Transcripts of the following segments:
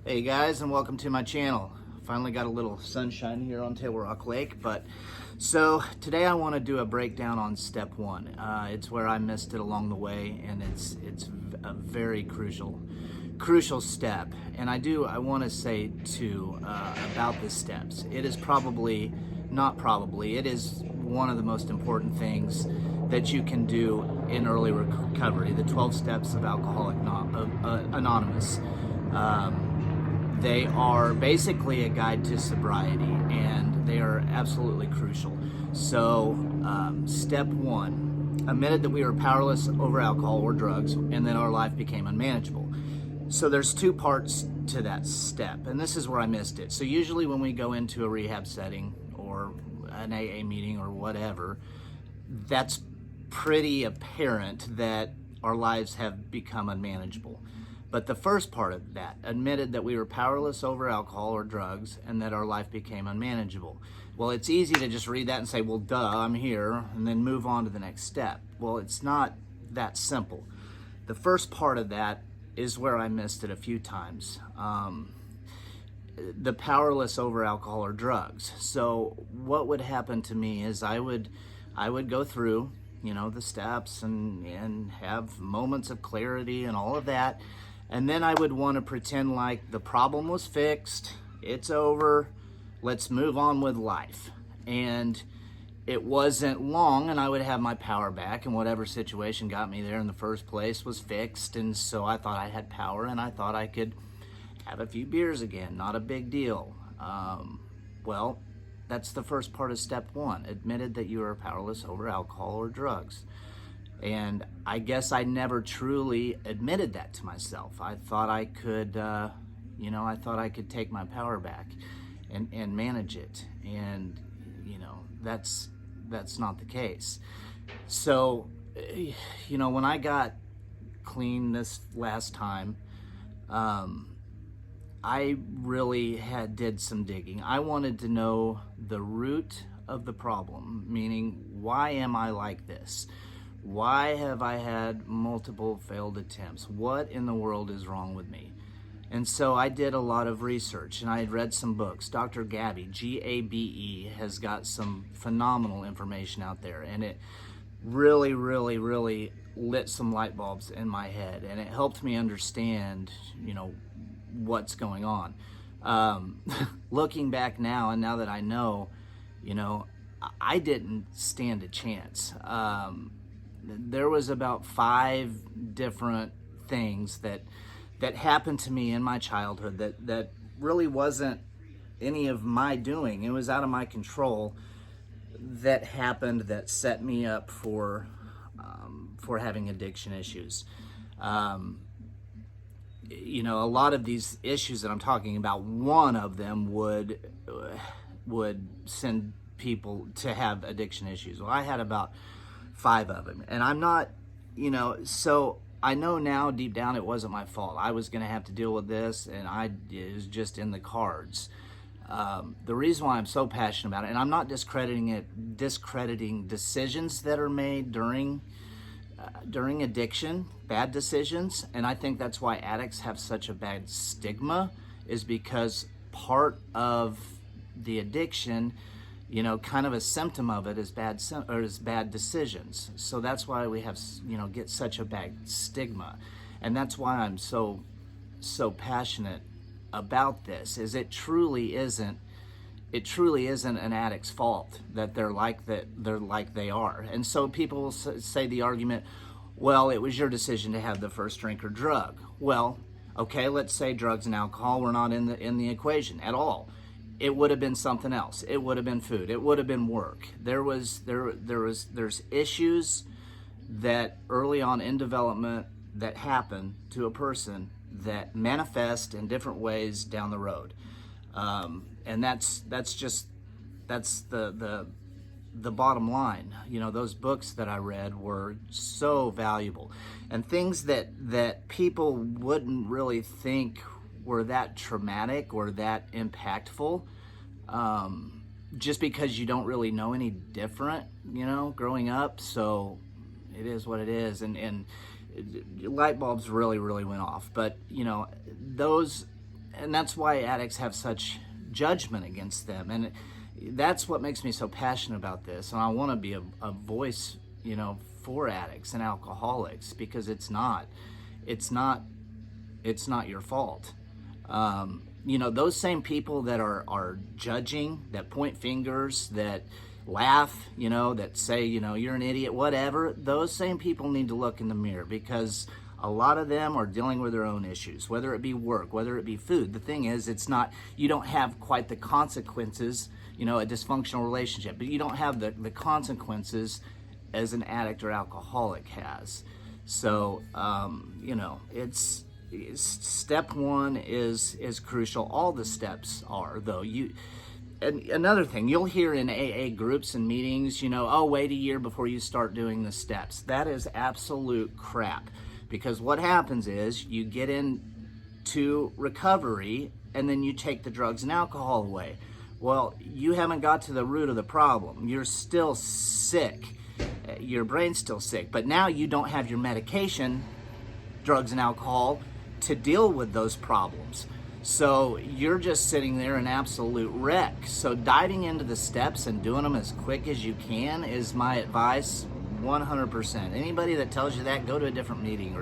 Hey guys, and welcome to my channel. Finally got a little sunshine here on Table Rock Lake, so today I want to do a breakdown on step one. It's where I missed it along the way, and it's a very crucial step. And I want to say too about the steps. It is it is one of the most important things that you can do in early recovery. The 12 steps of Alcoholics Anonymous. They are basically a guide to sobriety, and they are absolutely crucial. So, step one, admitted that we were powerless over alcohol or drugs, and then our life became unmanageable. So there's two parts to that step, and this is where I missed it. So usually when we go into a rehab setting or an AA meeting or whatever, that's pretty apparent that our lives have become unmanageable. But the first part of that admitted that we were powerless over alcohol or drugs and that our life became unmanageable. Well, it's easy to just read that and say, well, duh, I'm here, and then move on to the next step. Well, it's not that simple. The first part of that is where I missed it a few times. The powerless over alcohol or drugs. So what would happen to me is I would go through, the steps and have moments of clarity and all of that. And then I would want to pretend like the problem was fixed, it's over, let's move on with life. And it wasn't long, and I would have my power back, and whatever situation got me there in the first place was fixed. And so I thought I had power, and I thought I could have a few beers again, not a big deal. Well, that's the first part of step one, admitted that you are powerless over alcohol or drugs. And I guess I never truly admitted that to myself. I thought I could, take my power back and manage it. And, that's not the case. So, when I got clean this last time, I really did some digging. I wanted to know the root of the problem, meaning, why am I like this? Why have I had multiple failed attempts? What in the world is wrong with me? And so I did a lot of research, and I had read some books. Dr. Gabby, G-A-B-E, has got some phenomenal information out there, and it really, really, really lit some light bulbs in my head, and it helped me understand, what's going on. Looking back now, and now that I know, I didn't stand a chance. There was about 5 different things that happened to me in my childhood that really wasn't any of my doing. It was out of my control, that happened, that set me up for having addiction issues. A lot of these issues that I'm talking about, one of them would send people to have addiction issues. Well, I had about 5 of them, and I'm not, so I know now deep down it wasn't my fault. I was going to have to deal with this, and it was just in the cards. The reason why I'm so passionate about it, and I'm not discrediting decisions that are made during addiction, bad decisions, and I think that's why addicts have such a bad stigma, is because part of the addiction, kind of a symptom of it is bad decisions. So that's why we have, get such a bad stigma. And that's why I'm so passionate about this, is it truly isn't an addict's fault that they're like they are. And so people will say the argument, well, it was your decision to have the first drink or drug. Well, okay, let's say drugs and alcohol were not in the equation at all. It would have been something else. It would have been food. It would have been work. There's issues that early on in development that happen to a person that manifest in different ways down the road. And that's the bottom line. Those books that I read were so valuable, and things that people wouldn't really think were that traumatic or that impactful, just because you don't really know any different, growing up. So it is what it is, and light bulbs really went off. But those and that's why addicts have such judgment against them. And that's what makes me so passionate about this. And I want to be a voice, for addicts and alcoholics, because it's not your fault. Those same people that are judging, that point fingers, that laugh, that say, you're an idiot, whatever, those same people need to look in the mirror, because a lot of them are dealing with their own issues, whether it be work, whether it be food. The thing is, you don't have quite the consequences, a dysfunctional relationship, but you don't have the consequences as an addict or alcoholic has. So, it's step one is crucial. All the steps are, though. And another thing, you'll hear in AA groups and meetings, wait a year before you start doing the steps. That is absolute crap. Because what happens is you get into recovery and then you take the drugs and alcohol away. Well, you haven't got to the root of the problem. You're still sick. Your brain's still sick. But now you don't have your medication, drugs and alcohol, to deal with those problems. So you're just sitting there an absolute wreck. So diving into the steps and doing them as quick as you can is my advice, 100%. Anybody that tells you that, go to a different meeting,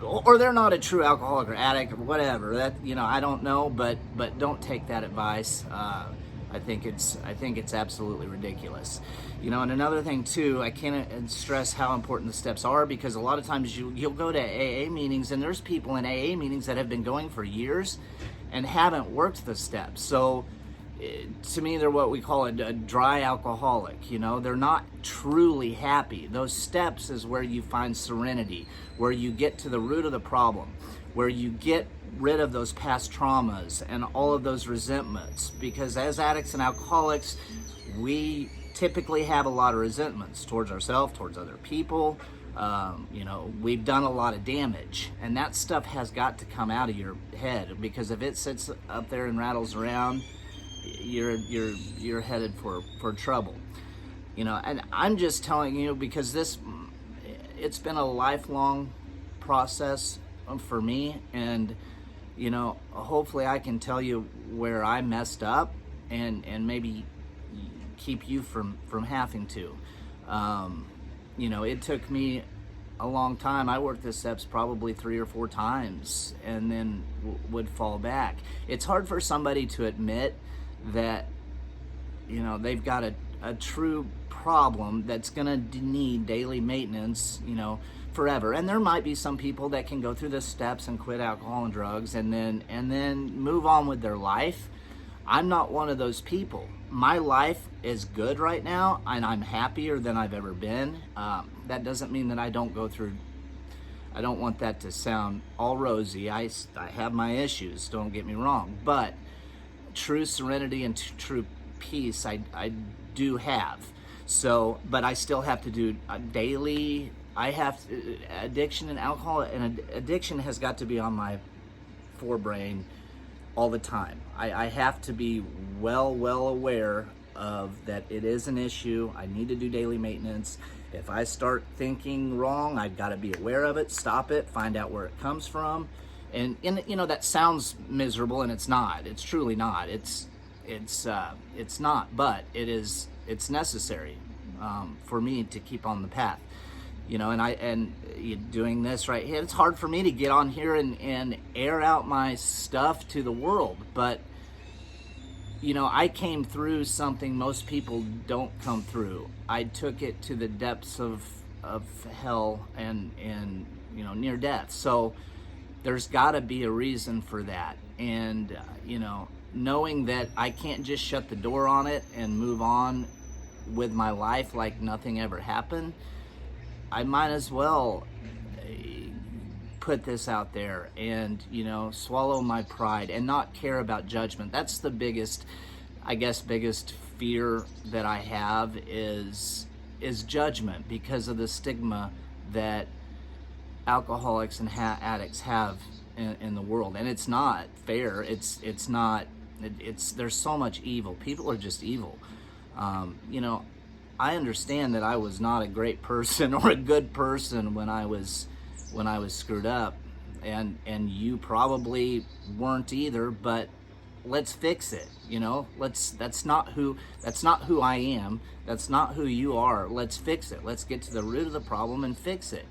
or they're not a true alcoholic or addict or whatever. That I don't know, but don't take that advice. I think it's absolutely ridiculous. And another thing too, I can't stress how important the steps are, because a lot of times you'll go to AA meetings and there's people in AA meetings that have been going for years and haven't worked the steps. So to me, they're what we call a dry alcoholic. They're not truly happy. Those steps is where you find serenity, where you get to the root of the problem, where you get rid of those past traumas and all of those resentments. Because as addicts and alcoholics, we typically have a lot of resentments towards ourselves, towards other people. We've done a lot of damage, and that stuff has got to come out of your head, because if it sits up there and rattles around, you're headed for trouble. And I'm just telling you, because it's been a lifelong process for me, and hopefully I can tell you where I messed up and maybe keep you from having to. It took me a long time. I worked the steps probably 3 or 4 times and then would fall back. It's hard for somebody to admit that they've got a true problem that's gonna need daily maintenance forever. And there might be some people that can go through the steps and quit alcohol and drugs and then move on with their life. I'm not one of those people. My life is good right now, and I'm happier than I've ever been. That doesn't mean that I don't go through, I don't want that to sound all rosy. I have my issues, don't get me wrong, but true serenity and true peace I do have. So, but I still have to do daily, addiction and alcohol, and addiction has got to be on my forebrain all the time. I have to be well aware of that it is an issue. I need to do daily maintenance. If I start thinking wrong, I've got to be aware of it, stop it, find out where it comes from. And that sounds miserable, and it's not. It's truly not. It's not, but it's necessary for me to keep on the path. Doing this right here, it's hard for me to get on here and air out my stuff to the world, but I came through something most people don't come through. I took it to the depths of hell and near death. So there's got to be a reason for that, and knowing that I can't just shut the door on it and move on with my life like nothing ever happened. I might as well put this out there and, swallow my pride and not care about judgment. That's the biggest fear that I have is judgment, because of the stigma that alcoholics and addicts have in the world. And it's not fair. There's so much evil. People are just evil. I understand that I was not a great person or a good person when I was screwed up, and you probably weren't either, but let's fix it. That's not who I am. That's not who you are. Let's fix it. Let's get to the root of the problem and fix it.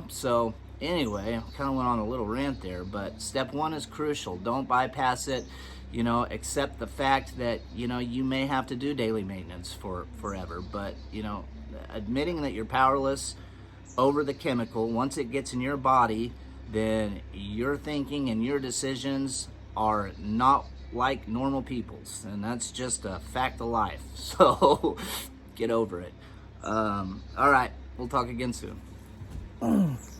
So anyway, I kind of went on a little rant there, but step one is crucial. Don't bypass it. Accept the fact that you may have to do daily maintenance for forever, but admitting that you're powerless over the chemical, once it gets in your body, then your thinking and your decisions are not like normal people's, and that's just a fact of life. So get over it. All right, we'll talk again soon.